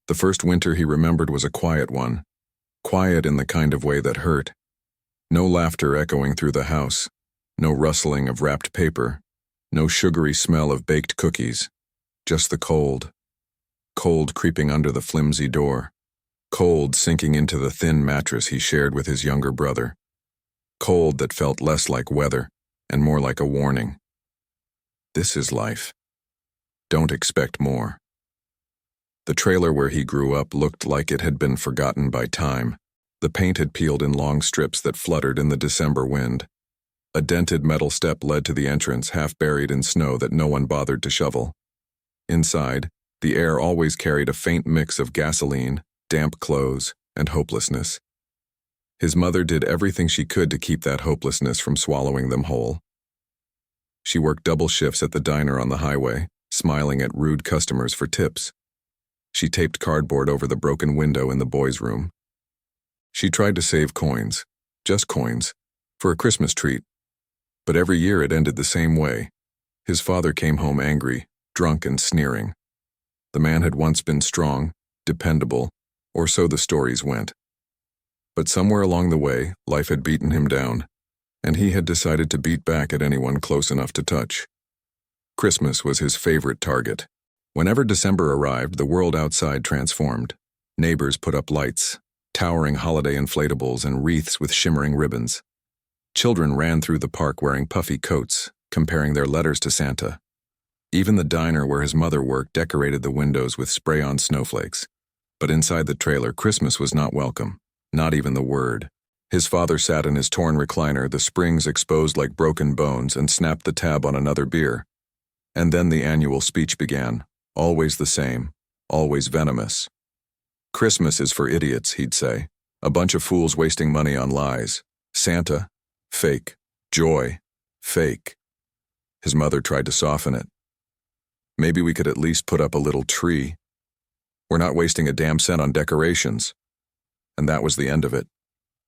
The first winter he remembered was a quiet one. Quiet in the kind of way that hurt. No laughter echoing through the house. No rustling of wrapped paper. No sugary smell of baked cookies. Just the cold. Cold creeping under the flimsy door. Cold sinking into the thin mattress he shared with his younger brother. Cold that felt less like weather and more like a warning. This is life. Don't expect more. The trailer where he grew up looked like it had been forgotten by time. The paint had peeled in long strips that fluttered in the December wind. A dented metal step led to the entrance, half buried in snow that no one bothered to shovel. Inside, the air always carried a faint mix of gasoline, damp clothes, and hopelessness. His mother did everything she could to keep that hopelessness from swallowing them whole. She worked double shifts at the diner on the highway, smiling at rude customers for tips. She taped cardboard over the broken window in the boys' room. She tried to save coins, just coins, for a Christmas treat. But every year it ended the same way. His father came home angry, drunk and sneering. The man had once been strong, dependable, or so the stories went. But somewhere along the way, life had beaten him down, and he had decided to beat back at anyone close enough to touch. Christmas was his favorite target. Whenever December arrived, the world outside transformed. Neighbors put up lights, towering holiday inflatables and wreaths with shimmering ribbons. Children ran through the park wearing puffy coats, comparing their letters to Santa. Even the diner where his mother worked decorated the windows with spray-on snowflakes. But inside the trailer, Christmas was not welcome, not even the word. His father sat in his torn recliner, the springs exposed like broken bones, and snapped the tab on another beer. And then the annual speech began. Always the same, always venomous. Christmas is for idiots, he'd say. A bunch of fools wasting money on lies. Santa, fake. Joy, fake. His mother tried to soften it. Maybe we could at least put up a little tree. We're not wasting a damn cent on decorations. And that was the end of it.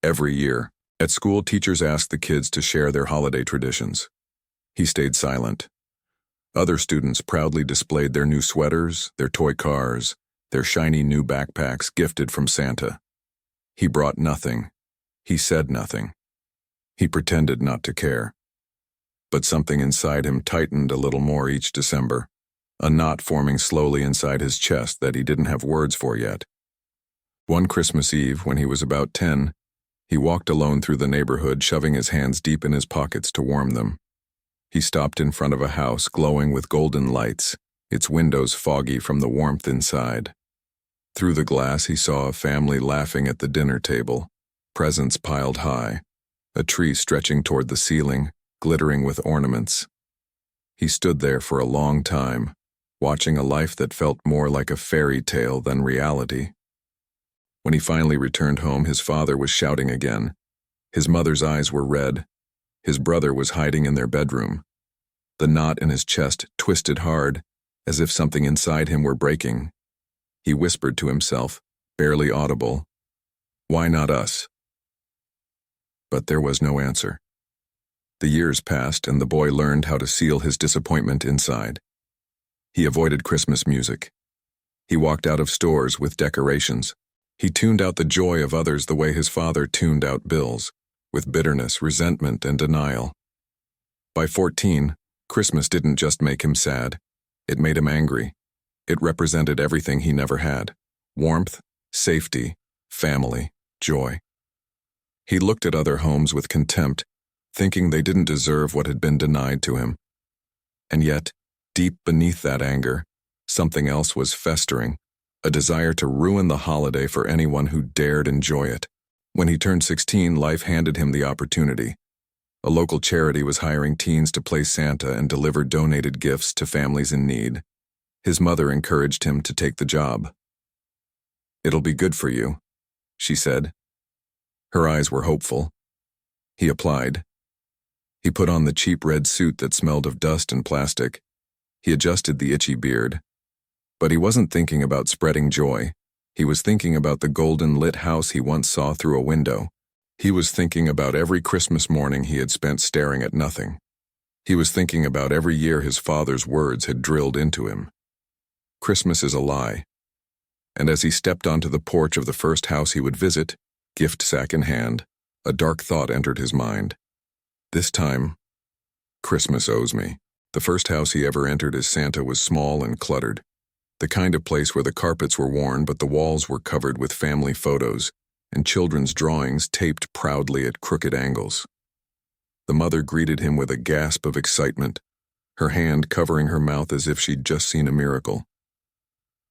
Every year, at school, teachers asked the kids to share their holiday traditions. He stayed silent. Other students proudly displayed their new sweaters, their toy cars, their shiny new backpacks gifted from Santa. He brought nothing. He said nothing. He pretended not to care. But something inside him tightened a little more each December, a knot forming slowly inside his chest that he didn't have words for yet. One Christmas Eve, when he was about 10, he walked alone through the neighborhood, shoving his hands deep in his pockets to warm them. He stopped in front of a house glowing with golden lights, its windows foggy from the warmth inside. Through the glass he saw a family laughing at the dinner table, presents piled high, a tree stretching toward the ceiling, glittering with ornaments. He stood there for a long time, watching a life that felt more like a fairy tale than reality. When he finally returned home, his father was shouting again. His mother's eyes were red. His brother was hiding in their bedroom. The knot in his chest twisted hard, as if something inside him were breaking. He whispered to himself, barely audible, "Why not us?" But there was no answer. The years passed, and the boy learned how to seal his disappointment inside. He avoided Christmas music. He walked out of stores with decorations. He tuned out the joy of others the way his father tuned out bills, with bitterness, resentment, and denial. By 14, Christmas didn't just make him sad. It made him angry. It represented everything he never had: warmth, safety, family, joy. He looked at other homes with contempt, thinking they didn't deserve what had been denied to him. And yet, deep beneath that anger, something else was festering, a desire to ruin the holiday for anyone who dared enjoy it. When he turned 16, life handed him the opportunity. A local charity was hiring teens to play Santa and deliver donated gifts to families in need. His mother encouraged him to take the job. "It'll be good for you," she said. Her eyes were hopeful. He applied. He put on the cheap red suit that smelled of dust and plastic. He adjusted the itchy beard. But he wasn't thinking about spreading joy. He was thinking about the golden-lit house he once saw through a window. He was thinking about every Christmas morning he had spent staring at nothing. He was thinking about every year his father's words had drilled into him. Christmas is a lie. And as he stepped onto the porch of the first house he would visit, gift sack in hand, a dark thought entered his mind. This time, Christmas owes me. The first house he ever entered as Santa was small and cluttered, the kind of place where the carpets were worn but the walls were covered with family photos and children's drawings taped proudly at crooked angles. The mother greeted him with a gasp of excitement, her hand covering her mouth as if she'd just seen a miracle.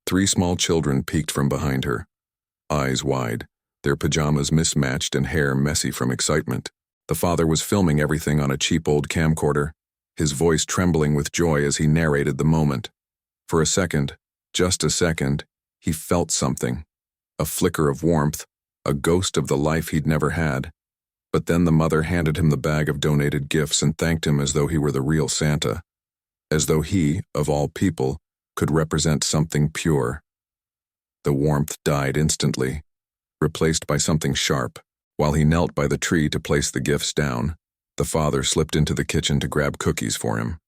3 small children peeked from behind her, eyes wide, their pajamas mismatched and hair messy from excitement. The father was filming everything on a cheap old camcorder, his voice trembling with joy as he narrated the moment. For a second, just a second, he felt something, a flicker of warmth, a ghost of the life he'd never had. But then the mother handed him the bag of donated gifts and thanked him as though he were the real Santa, as though he, of all people, could represent something pure. The warmth died instantly, replaced by something sharp. While he knelt by the tree to place the gifts down, the father slipped into the kitchen to grab cookies for him.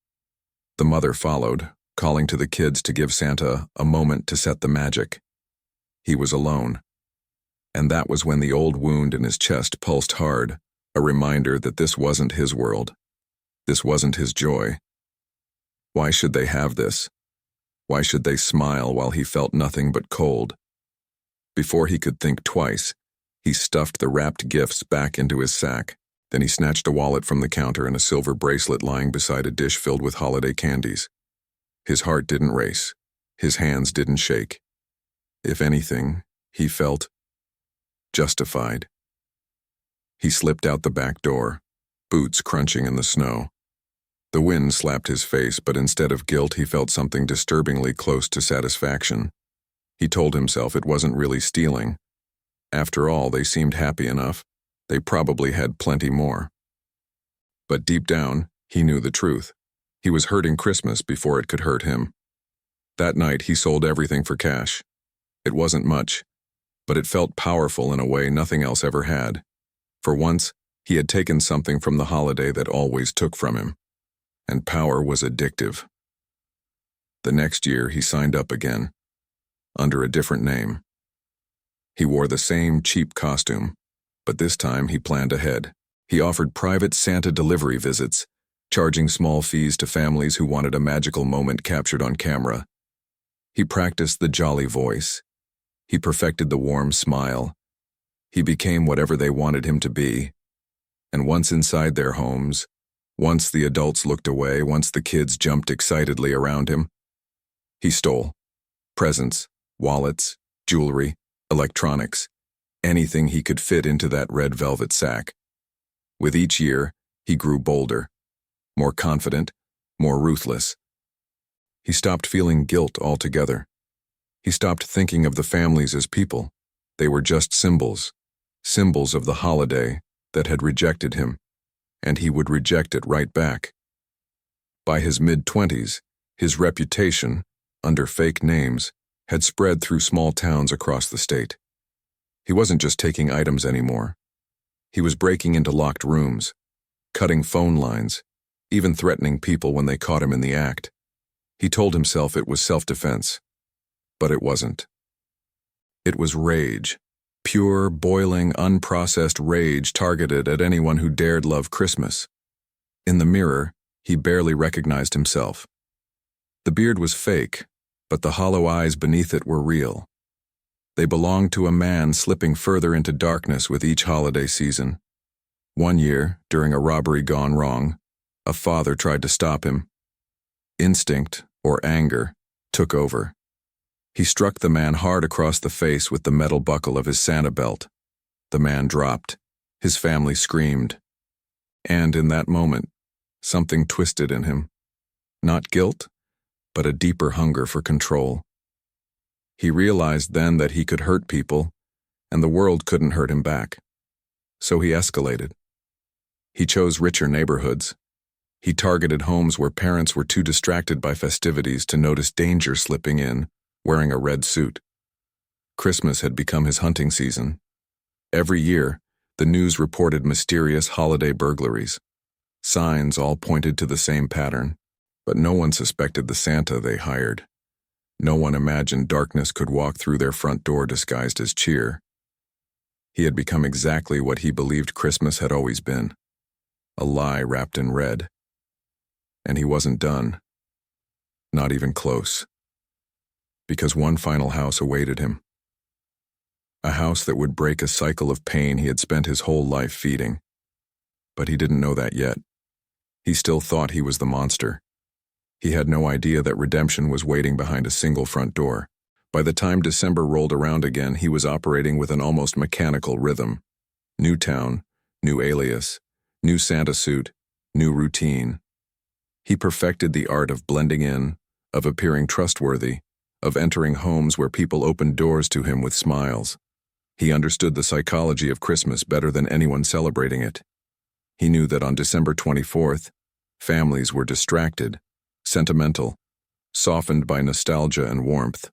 The mother followed, calling to the kids to give Santa a moment to set the magic. He was alone. And that was when the old wound in his chest pulsed hard, a reminder that this wasn't his world. This wasn't his joy. Why should they have this? Why should they smile while he felt nothing but cold? Before he could think twice, he stuffed the wrapped gifts back into his sack. Then he snatched a wallet from the counter and a silver bracelet lying beside a dish filled with holiday candies. His heart didn't race. His hands didn't shake. If anything, he felt justified. He slipped out the back door, boots crunching in the snow. The wind slapped his face, but instead of guilt, he felt something disturbingly close to satisfaction. He told himself it wasn't really stealing. After all, they seemed happy enough. They probably had plenty more. But deep down, he knew the truth. He was hurting Christmas before it could hurt him. That night, he sold everything for cash. It wasn't much, but it felt powerful in a way nothing else ever had. For once, he had taken something from the holiday that always took from him. And power was addictive. The next year, he signed up again, under a different name. He wore the same cheap costume, but this time he planned ahead. He offered private Santa delivery visits, charging small fees to families who wanted a magical moment captured on camera. He practiced the jolly voice. He perfected the warm smile. He became whatever they wanted him to be. And once inside their homes, once the adults looked away, once the kids jumped excitedly around him, he stole. Presents, wallets, jewelry, electronics, anything he could fit into that red velvet sack. With each year, he grew bolder, more confident, more ruthless. He stopped feeling guilt altogether. He stopped thinking of the families as people. They were just symbols, symbols of the holiday that had rejected him, and he would reject it right back. By his mid-20s, his reputation, under fake names, had spread through small towns across the state. He wasn't just taking items anymore. He was breaking into locked rooms, cutting phone lines, even threatening people when they caught him in the act. He told himself it was self-defense, but it wasn't. It was rage, pure, boiling, unprocessed rage targeted at anyone who dared love Christmas. In the mirror, he barely recognized himself. The beard was fake, but the hollow eyes beneath it were real. They belonged to a man slipping further into darkness with each holiday season. One year, during a robbery gone wrong, a father tried to stop him. Instinct, or anger, took over. He struck the man hard across the face with the metal buckle of his Santa belt. The man dropped. His family screamed. And in that moment, something twisted in him. Not guilt, but a deeper hunger for control. He realized then that he could hurt people, and the world couldn't hurt him back. So he escalated. He chose richer neighborhoods. He targeted homes where parents were too distracted by festivities to notice danger slipping in, wearing a red suit. Christmas had become his hunting season. Every year, the news reported mysterious holiday burglaries. Signs all pointed to the same pattern, but no one suspected the Santa they hired. No one imagined darkness could walk through their front door disguised as cheer. He had become exactly what he believed Christmas had always been, a lie wrapped in red. And he wasn't done. Not even close. Because one final house awaited him. A house that would break a cycle of pain he had spent his whole life feeding. But he didn't know that yet. He still thought he was the monster. He had no idea that redemption was waiting behind a single front door. By the time December rolled around again, he was operating with an almost mechanical rhythm. New town, new alias, new Santa suit, new routine. He perfected the art of blending in, of appearing trustworthy, of entering homes where people opened doors to him with smiles. He understood the psychology of Christmas better than anyone celebrating it. He knew that on December 24th, families were distracted, sentimental, softened by nostalgia and warmth.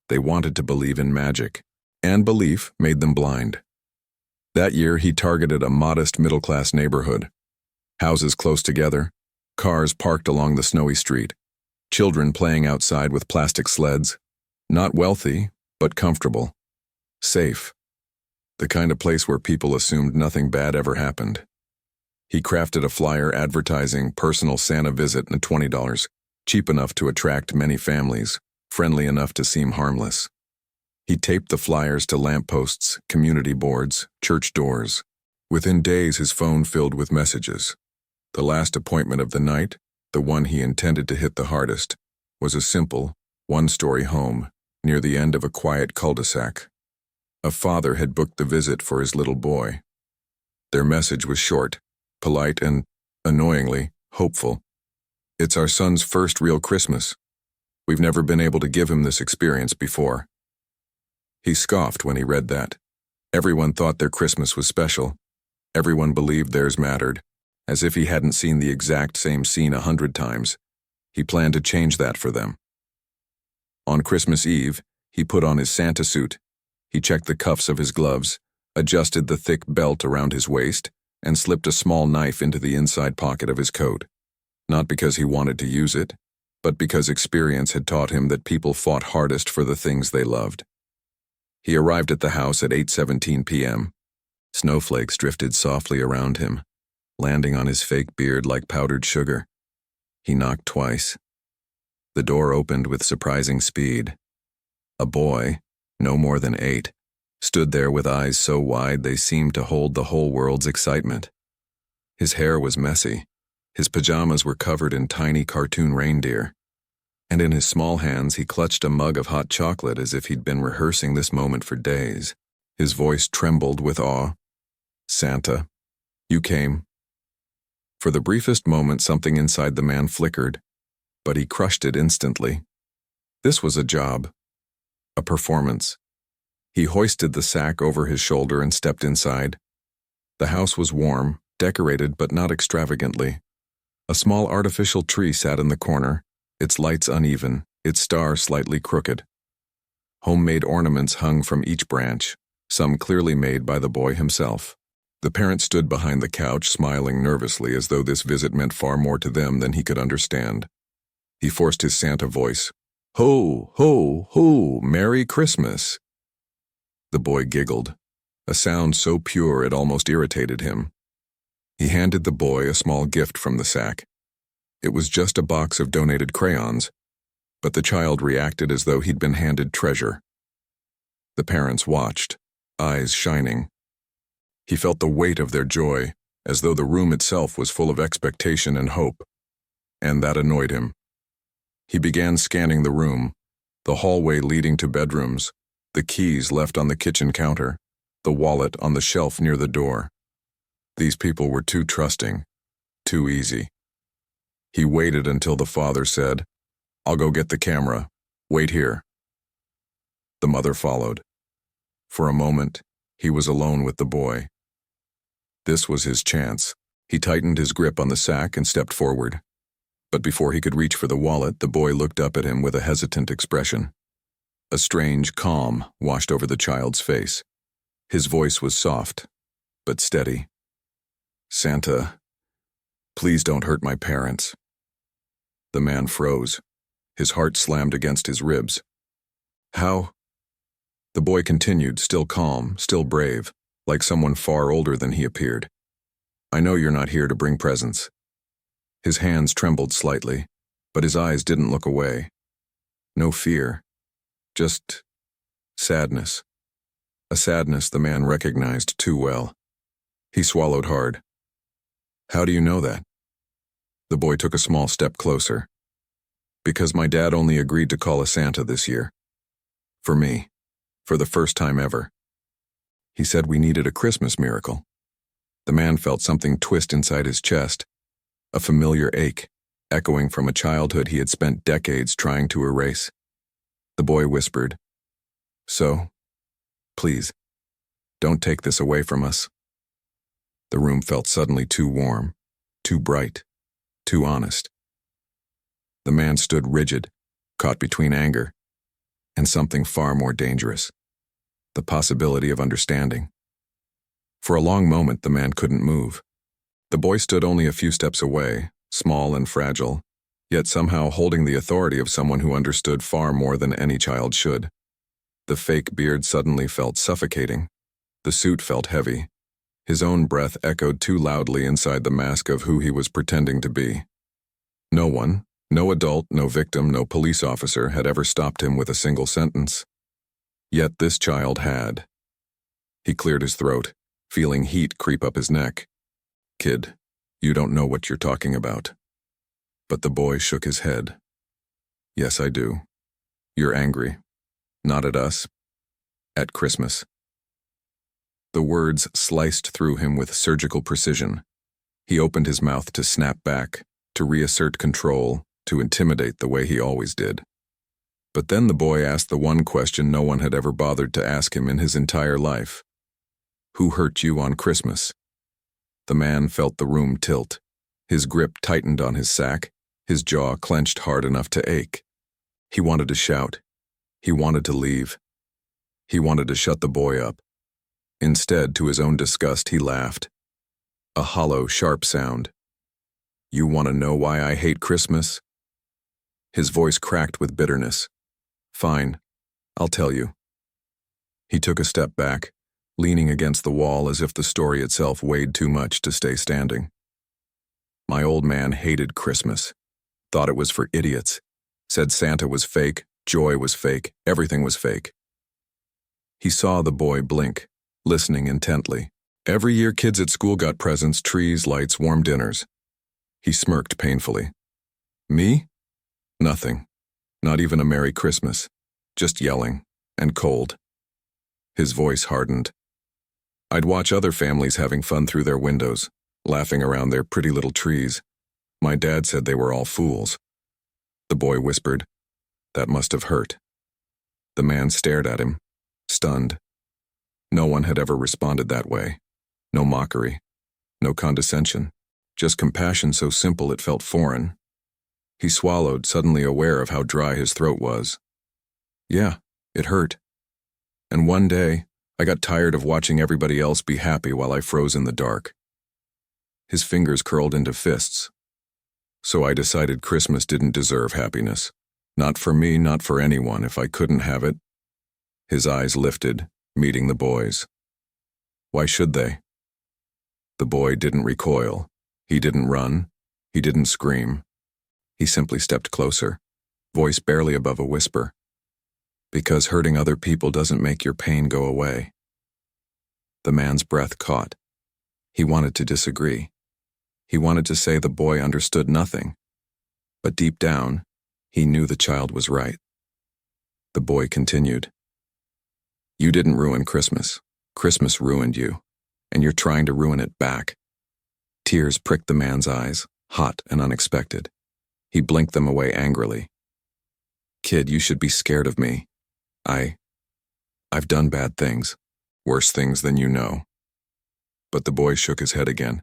They wanted to believe in magic, and belief made them blind. That year, he targeted a modest middle-class neighborhood. Houses close together, cars parked along the snowy street, children playing outside with plastic sleds. Not wealthy, but comfortable. Safe. The kind of place where people assumed nothing bad ever happened. He crafted a flyer advertising personal Santa visit and $20, cheap enough to attract many families, friendly enough to seem harmless. He taped the flyers to lampposts, community boards, church doors. Within days, his phone filled with messages. The last appointment of the night, the one he intended to hit the hardest, was a simple, one-story home near the end of a quiet cul-de-sac. A father had booked the visit for his little boy. Their message was short, polite, and, annoyingly, hopeful. "It's our son's first real Christmas. We've never been able to give him this experience before." He scoffed when he read that. Everyone thought their Christmas was special. Everyone believed theirs mattered, as if he hadn't seen the exact same scene 100 times. He planned to change that for them. On Christmas Eve, he put on his Santa suit. He checked the cuffs of his gloves, adjusted the thick belt around his waist, and slipped a small knife into the inside pocket of his coat. Not because he wanted to use it, but because experience had taught him that people fought hardest for the things they loved. He arrived at the house at 8:17 p.m. Snowflakes drifted softly around him, landing on his fake beard like powdered sugar. He knocked twice. The door opened with surprising speed. A boy, no more than 8, stood there with eyes so wide they seemed to hold the whole world's excitement. His hair was messy. His pajamas were covered in tiny cartoon reindeer. And in his small hands he clutched a mug of hot chocolate as if he'd been rehearsing this moment for days. His voice trembled with awe. "Santa, you came." For the briefest moment something inside the man flickered, but he crushed it instantly. This was a job. A performance. He hoisted the sack over his shoulder and stepped inside. The house was warm, decorated but not extravagantly. A small artificial tree sat in the corner, its lights uneven, its star slightly crooked. Homemade ornaments hung from each branch, some clearly made by the boy himself. The parent stood behind the couch, smiling nervously as though this visit meant far more to them than he could understand. He forced his Santa voice. "Ho, ho, ho, Merry Christmas." The boy giggled, a sound so pure it almost irritated him. He handed the boy a small gift from the sack. It was just a box of donated crayons, but the child reacted as though he'd been handed treasure. The parents watched, eyes shining. He felt the weight of their joy, as though the room itself was full of expectation and hope, and that annoyed him. He began scanning the room, the hallway leading to bedrooms, the keys left on the kitchen counter, the wallet on the shelf near the door. These people were too trusting, too easy. He waited until the father said, "I'll go get the camera. Wait here." The mother followed. For a moment, he was alone with the boy. This was his chance. He tightened his grip on the sack and stepped forward. But before he could reach for the wallet, the boy looked up at him with a hesitant expression. A strange calm washed over the child's face. His voice was soft, but steady. "Santa, please don't hurt my parents." The man froze. His heart slammed against his ribs. How? The boy continued, still calm, still brave, like someone far older than he appeared. I know you're not here to bring presents. His hands trembled slightly, but his eyes didn't look away. No fear, just sadness. A sadness the man recognized too well. He swallowed hard. How do you know that? The boy took a small step closer. Because my dad only agreed to call a Santa this year. For me. For the first time ever. He said we needed a Christmas miracle. The man felt something twist inside his chest. A familiar ache, echoing from a childhood he had spent decades trying to erase. The boy whispered, So, please, don't take this away from us. The room felt suddenly too warm, too bright, too honest. The man stood rigid, caught between anger and something far more dangerous, the possibility of understanding. For a long moment, the man couldn't move. The boy stood only a few steps away, small and fragile, yet somehow holding the authority of someone who understood far more than any child should. The fake beard suddenly felt suffocating. The suit felt heavy. His own breath echoed too loudly inside the mask of who he was pretending to be. No one, no adult, no victim, no police officer had ever stopped him with a single sentence. Yet this child had. He cleared his throat, feeling heat creep up his neck. Kid, you don't know what you're talking about. But the boy shook his head. Yes, I do. You're angry. Not at us. At Christmas. The words sliced through him with surgical precision. He opened his mouth to snap back, to reassert control, to intimidate the way he always did. But then the boy asked the one question no one had ever bothered to ask him in his entire life. Who hurt you on Christmas? The man felt the room tilt. His grip tightened on his sack, his jaw clenched hard enough to ache. He wanted to shout. He wanted to leave. He wanted to shut the boy up. Instead, to his own disgust, he laughed. A hollow, sharp sound. You want to know why I hate Christmas? His voice cracked with bitterness. Fine, I'll tell you. He took a step back, leaning against the wall as if the story itself weighed too much to stay standing. My old man hated Christmas, thought it was for idiots, said Santa was fake, joy was fake, everything was fake. He saw the boy blink, listening intently. Every year kids at school got presents, trees, lights, warm dinners. He smirked painfully. Me? Nothing. Not even a Merry Christmas. Just yelling, and cold. His voice hardened. I'd watch other families having fun through their windows, laughing around their pretty little trees. My dad said they were all fools. The boy whispered, That must have hurt. The man stared at him, stunned. No one had ever responded that way. No mockery, no condescension, just compassion so simple it felt foreign. He swallowed, suddenly aware of how dry his throat was. Yeah, it hurt. And one day, I got tired of watching everybody else be happy while I froze in the dark. His fingers curled into fists. So I decided Christmas didn't deserve happiness. Not for me, not for anyone, if I couldn't have it. His eyes lifted, meeting the boy's. Why should they? The boy didn't recoil. He didn't run. He didn't scream. He simply stepped closer, voice barely above a whisper. Because hurting other people doesn't make your pain go away. The man's breath caught. He wanted to disagree. He wanted to say the boy understood nothing. But deep down, he knew the child was right. The boy continued. You didn't ruin Christmas. Christmas ruined you, and you're trying to ruin it back. Tears pricked the man's eyes, hot and unexpected. He blinked them away angrily. Kid, you should be scared of me. I've done bad things, worse things than you know. But the boy shook his head again.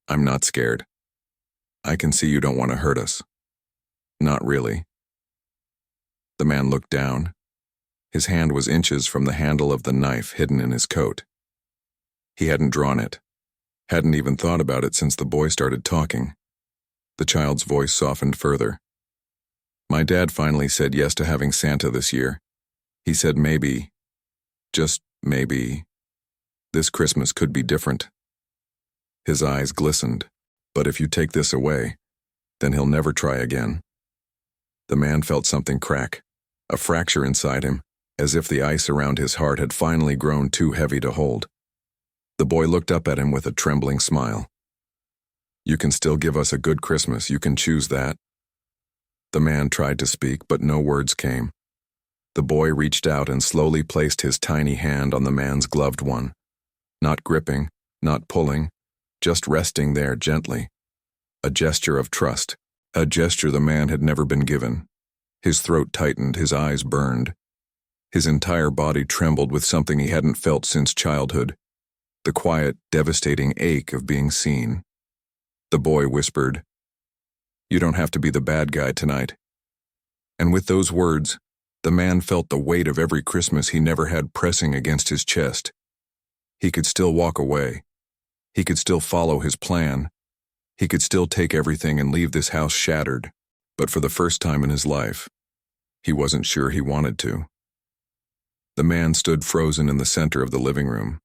I'm not scared. I can see you don't want to hurt us. Not really. The man looked down. His hand was inches from the handle of the knife hidden in his coat. He hadn't drawn it, hadn't even thought about it since the boy started talking. The child's voice softened further. My dad finally said yes to having Santa this year. He said maybe, just maybe, this Christmas could be different. His eyes glistened. But if you take this away, then he'll never try again. The man felt something crack, a fracture inside him, as if the ice around his heart had finally grown too heavy to hold. The boy looked up at him with a trembling smile. You can still give us a good Christmas, you can choose that. The man tried to speak, but no words came. The boy reached out and slowly placed his tiny hand on the man's gloved one. Not gripping, not pulling, just resting there gently. A gesture of trust, a gesture the man had never been given. His throat tightened, his eyes burned. His entire body trembled with something he hadn't felt since childhood, the quiet, devastating ache of being seen. The boy whispered, "You don't have to be the bad guy tonight." And with those words, the man felt the weight of every Christmas he never had pressing against his chest. He could still walk away. He could still follow his plan. He could still take everything and leave this house shattered. But for the first time in his life, he wasn't sure he wanted to. The man stood frozen in the center of the living room,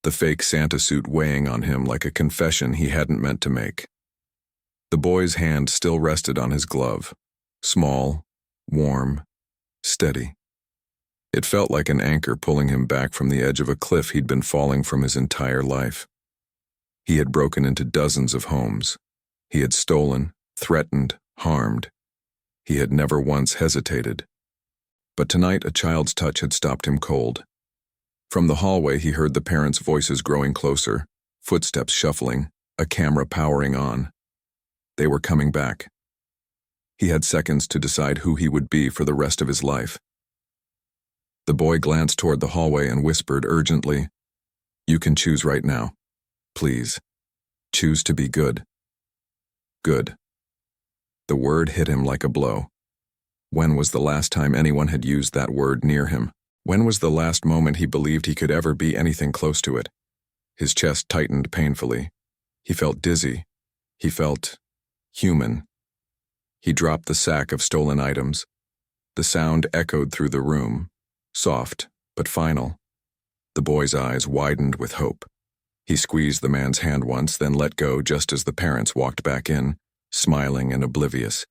the fake Santa suit weighing on him like a confession he hadn't meant to make. The boy's hand still rested on his glove, small, warm, steady. It felt like an anchor pulling him back from the edge of a cliff he'd been falling from his entire life. He had broken into dozens of homes. He had stolen, threatened, harmed. He had never once hesitated. But tonight a child's touch had stopped him cold. From the hallway he heard the parents' voices growing closer, footsteps shuffling, a camera powering on. They were coming back. He had seconds to decide who he would be for the rest of his life. The boy glanced toward the hallway and whispered urgently, "You can choose right now. Please. Choose to be good." Good. The word hit him like a blow. When was the last time anyone had used that word near him? When was the last moment he believed he could ever be anything close to it? His chest tightened painfully. He felt dizzy. He felt human. He dropped the sack of stolen items. The sound echoed through the room, soft but final. The boy's eyes widened with hope. He squeezed the man's hand once, then let go just as the parents walked back in, smiling and oblivious.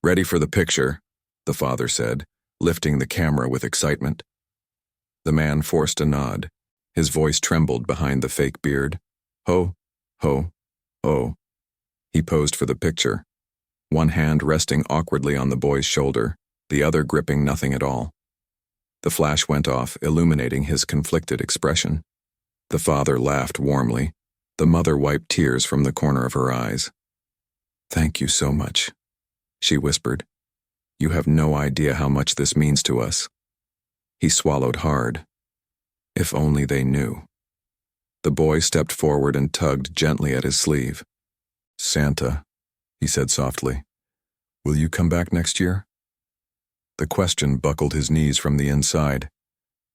"Ready for the picture," the father said, lifting the camera with excitement. The man forced a nod. His voice trembled behind the fake beard. "Ho, ho, ho." He posed for the picture, one hand resting awkwardly on the boy's shoulder, the other gripping nothing at all. The flash went off, illuminating his conflicted expression. The father laughed warmly. The mother wiped tears from the corner of her eyes. "Thank you so much," she whispered. "You have no idea how much this means to us." He swallowed hard. If only they knew. The boy stepped forward and tugged gently at his sleeve. "Santa," he said softly, "will you come back next year?" The question buckled his knees from the inside.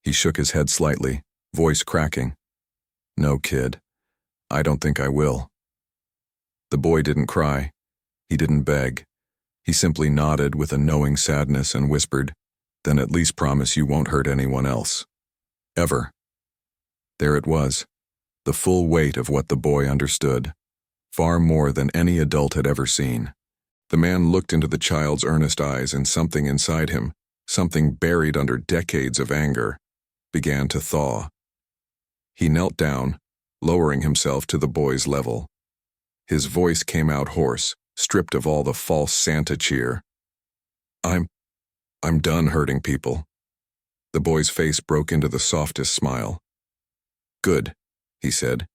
He shook his head slightly, voice cracking. "No, kid. I don't think I will." The boy didn't cry. He didn't beg. He simply nodded with a knowing sadness and whispered, "Then at least promise you won't hurt anyone else. Ever." There it was, the full weight of what the boy understood, far more than any adult had ever seen. The man looked into the child's earnest eyes, and something inside him, something buried under decades of anger, began to thaw. He knelt down, lowering himself to the boy's level. His voice came out hoarse, stripped of all the false Santa cheer. I'm done hurting people." The boy's face broke into the softest smile. "Good," he said.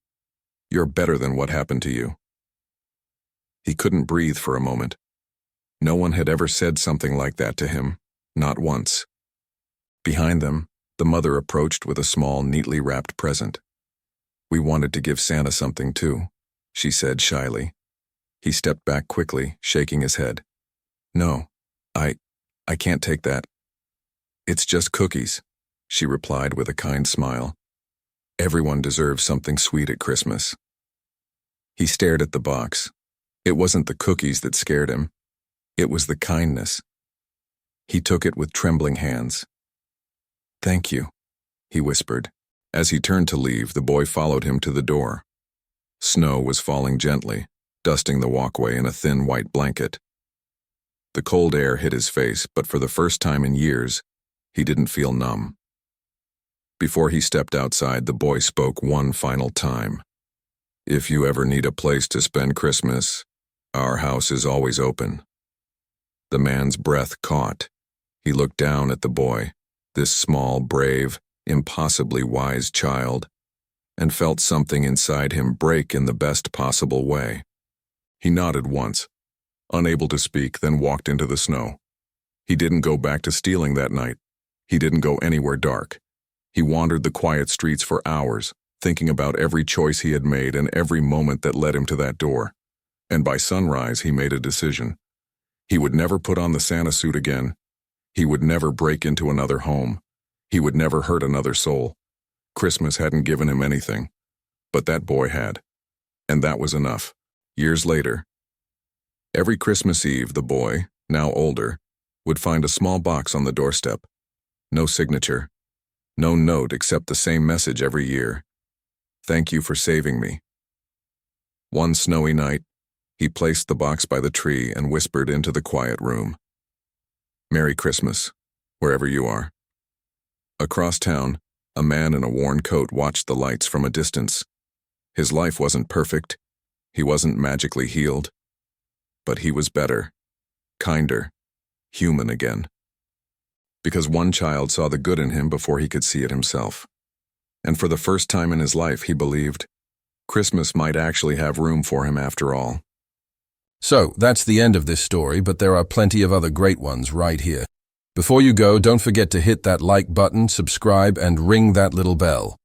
"You're better than what happened to you." He couldn't breathe for a moment. No one had ever said something like that to him, not once. Behind them, the mother approached with a small, neatly wrapped present. "We wanted to give Santa something too," she said shyly. He stepped back quickly, shaking his head. "No, I can't take that." "It's just cookies," she replied with a kind smile. "Everyone deserves something sweet at Christmas." He stared at the box. It wasn't the cookies that scared him. It was the kindness, He took it with trembling hands. "Thank you," he whispered. As he turned to leave, the boy followed him to the door. Snow was falling gently, dusting the walkway in a thin white blanket. The cold air hit his face, but for the first time in years, he didn't feel numb. Before he stepped outside, the boy spoke one final time. "If you ever need a place to spend Christmas, our house is always open." The man's breath caught. He looked down at the boy, this small, brave, impossibly wise child, and felt something inside him break in the best possible way. He nodded once, unable to speak, then walked into the snow. He didn't go back to stealing that night. He didn't go anywhere dark. He wandered the quiet streets for hours, thinking about every choice he had made and every moment that led him to that door. And by sunrise, he made a decision. He would never put on the Santa suit again. He would never break into another home. He would never hurt another soul. Christmas hadn't given him anything, but that boy had. And that was enough. Years later, every Christmas Eve, the boy, now older, would find a small box on the doorstep. No signature, no note except the same message every year. "Thank you for saving me." One snowy night, he placed the box by the tree and whispered into the quiet room, "Merry Christmas, wherever you are." Across town, a man in a worn coat watched the lights from a distance. His life wasn't perfect. He wasn't magically healed. But he was better, kinder, human again. Because one child saw the good in him before he could see it himself. And for the first time in his life, he believed Christmas might actually have room for him after all. So, that's the end of this story, but there are plenty of other great ones right here. Before you go, don't forget to hit that like button, subscribe, and ring that little bell.